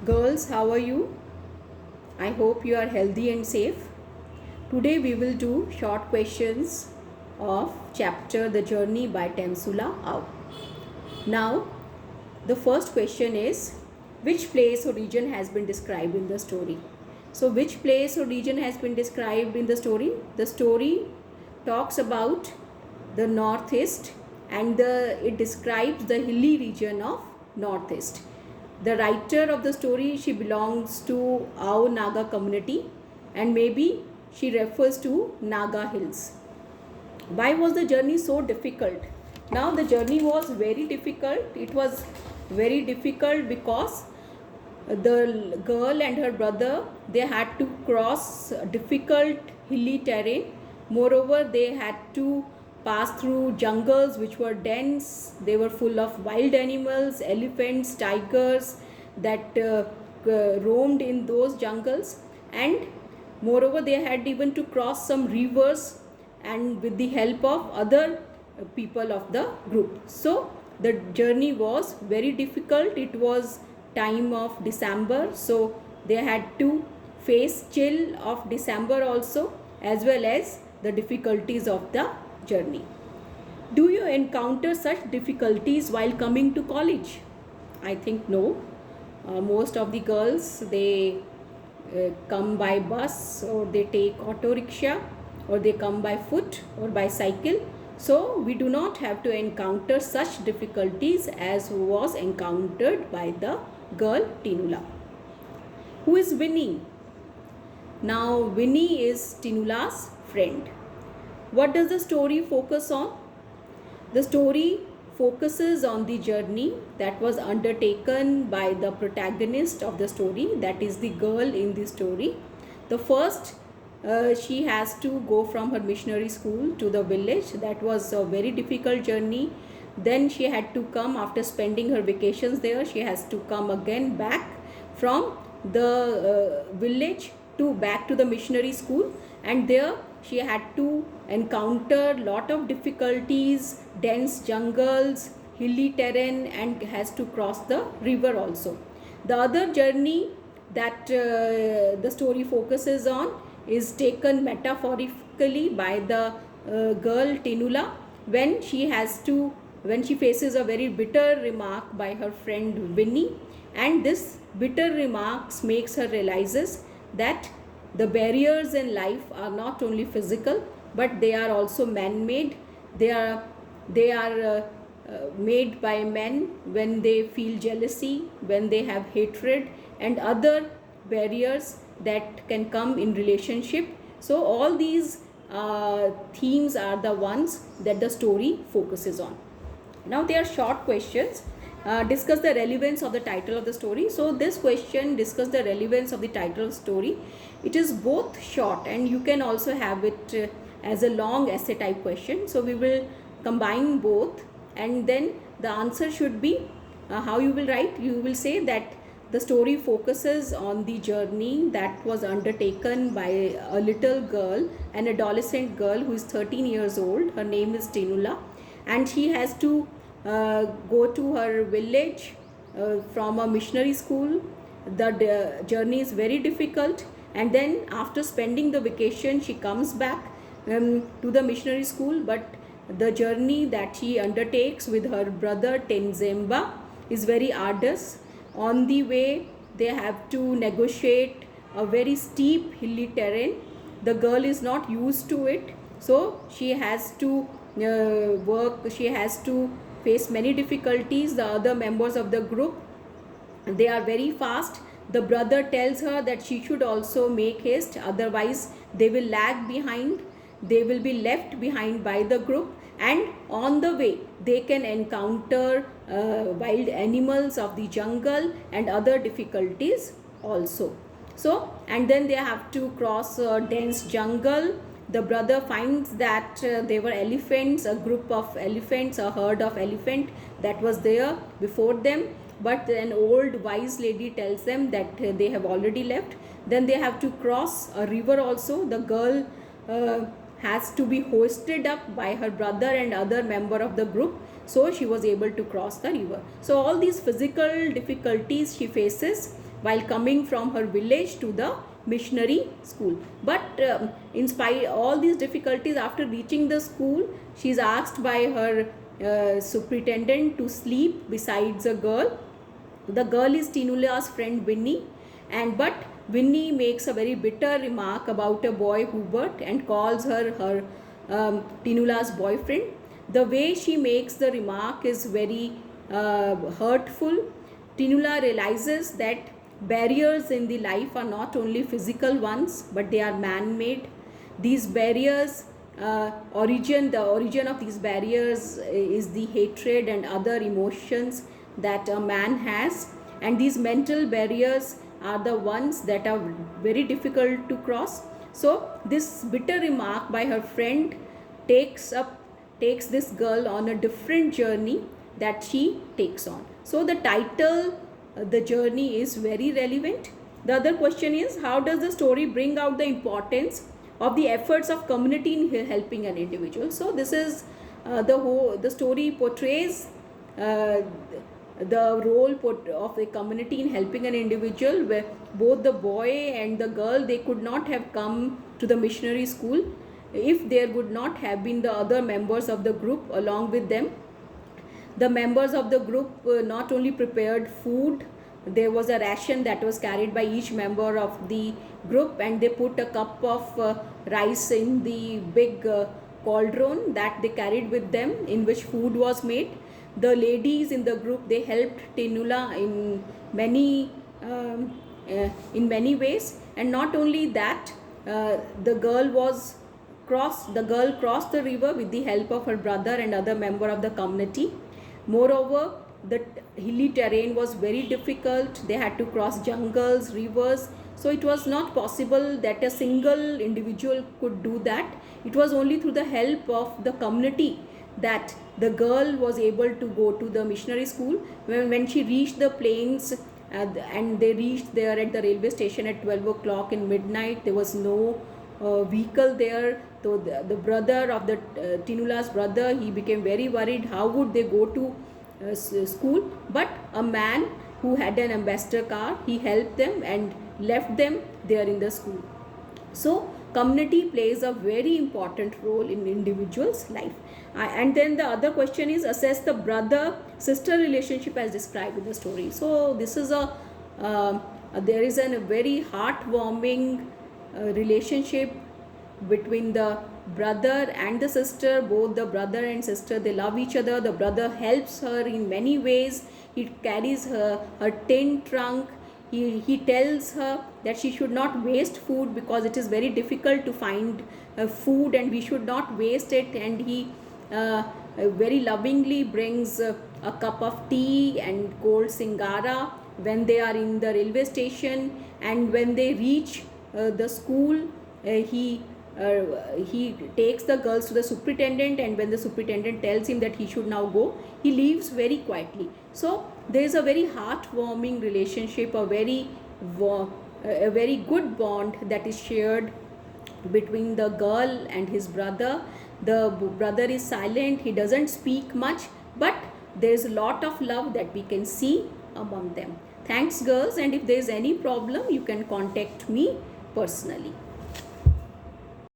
Girls, how are you? I hope you are healthy and safe. Today we will do short questions of chapter The Journey by Temsula Au. Now, the first question is, which place or region has been described in the story? So, which place or region has been described in the story? The story talks about the northeast and it describes the hilly region of northeast. The writer of the story, she belongs to Ao Naga community and maybe she refers to Naga hills. Why was the journey so difficult? Now the journey was very difficult. It was very difficult because the girl and her brother, they had to cross difficult hilly terrain. Moreover, they had to pass through jungles which were dense. They were full of wild animals, elephants, tigers that roamed in those jungles, and moreover they had even to cross some rivers and with the help of other people of the group. So the journey was very difficult. It was time of December, so they had to face chill of December also, as well as the difficulties of the journey. Do you encounter such difficulties while coming to college? I think no. Most of the girls, they come by bus, or they take auto rickshaw, or they come by foot or by cycle. So we do not have to encounter such difficulties as was encountered by the girl Tinula. Who is Winnie? Now Winnie is Tinula's friend. What does the story focus on? The story focuses on the journey that was undertaken by the protagonist of the story, that is the girl in the story. The first, she has to go from her missionary school to the village. That was a very difficult journey. Then she had to come, after spending her vacations there, she has to come again back from the village to back to the missionary school, and there she had to encounter lot of difficulties, dense jungles, hilly terrain, and has to cross the river also. The other journey that the story focuses on is taken metaphorically by the girl Tinula when she faces a very bitter remark by her friend Winnie, and this bitter remarks makes her realizes that the barriers in life are not only physical, but they are also man-made. They are made by men when they feel jealousy, when they have hatred, and other barriers that can come in relationship. So all these themes are the ones that the story focuses on. Now they are short questions. Discuss the relevance of the title of the story. So this question, discuss the relevance of the title of the story. It is both short and you can also have it as a long essay type question. So we will combine both, and then the answer should be how you will write. You will say that the story focuses on the journey that was undertaken by a little girl, an adolescent girl who is 13 years old. Her name is Tinula, and she has to go to her village from a missionary school. The journey is very difficult, and then after spending the vacation she comes back to the missionary school, but the journey that she undertakes with her brother Tenzemba is very arduous. On the way they have to negotiate a very steep hilly terrain. The girl is not used to it, so she has to she has to face many difficulties. The other members of the group, they are very fast. The brother tells her that she should also make haste, otherwise they will lag behind, they will be left behind by the group, and on the way they can encounter wild animals of the jungle and other difficulties also. So, and then they have to cross a dense jungle. The brother finds that there were elephants, a group of elephants, a herd of elephant that was there before them, but an old wise lady tells them that they have already left. Then they have to cross a river also. The girl has to be hoisted up by her brother and other member of the group, so she was able to cross the river. So all these physical difficulties she faces, while coming from her village to the missionary school. But in spite all these difficulties, after reaching the school, she is asked by her superintendent to sleep besides a girl. The girl is Tinula's friend Winnie, and but Winnie makes a very bitter remark about a boy Hubert and calls her Tinula's boyfriend. The way she makes the remark is very hurtful. Tinula realizes that barriers in the life are not only physical ones, but they are man-made. These barriers, the origin of these barriers is the hatred and other emotions that a man has, and these mental barriers are the ones that are very difficult to cross. So this bitter remark by her friend takes this girl on a different journey that she takes on. So the title, the journey, is very relevant. The other question is, how does the story bring out the importance of the efforts of community in helping an individual? So this is the story portrays the role of a community in helping an individual, where both the boy and the girl, they could not have come to the missionary school if there would not have been the other members of the group along with them. The members of the group not only prepared food, there was a ration that was carried by each member of the group, and they put a cup of rice in the big cauldron that they carried with them, in which food was made. The ladies in the group, they helped Tinula in many ways, and not only that, the girl crossed the river with the help of her brother and other member of the community. Moreover, the hilly terrain was very difficult. They had to cross jungles, rivers, so it was not possible that a single individual could do that. It was only through the help of the community that the girl was able to go to the missionary school. When she reached the plains, and they reached there at the railway station at 12 o'clock in midnight, there was no vehicle there. So the brother of the Tinula's brother, he became very worried. How would they go to school? But a man who had an ambassador car, he helped them and left them there in the school. So community plays a very important role in individual's life. And then the other question is, assess the brother-sister relationship as described in the story. So this is there is a very heartwarming relationship between the brother and the sister. Both the brother and sister, they love each other. The brother helps her in many ways. He carries her tin trunk. He tells her that she should not waste food because it is very difficult to find food and we should not waste it. And he very lovingly brings a cup of tea and cold singara when they are in the railway station. And when they reach the school, he takes the girls to the superintendent, and when the superintendent tells him that he should now go, he leaves very quietly. So there is a very heartwarming relationship, a very good bond that is shared between the girl and his brother. The brother is silent, he doesn't speak much, but there is a lot of love that we can see among them. Thanks girls, and if there is any problem, you can contact me personally.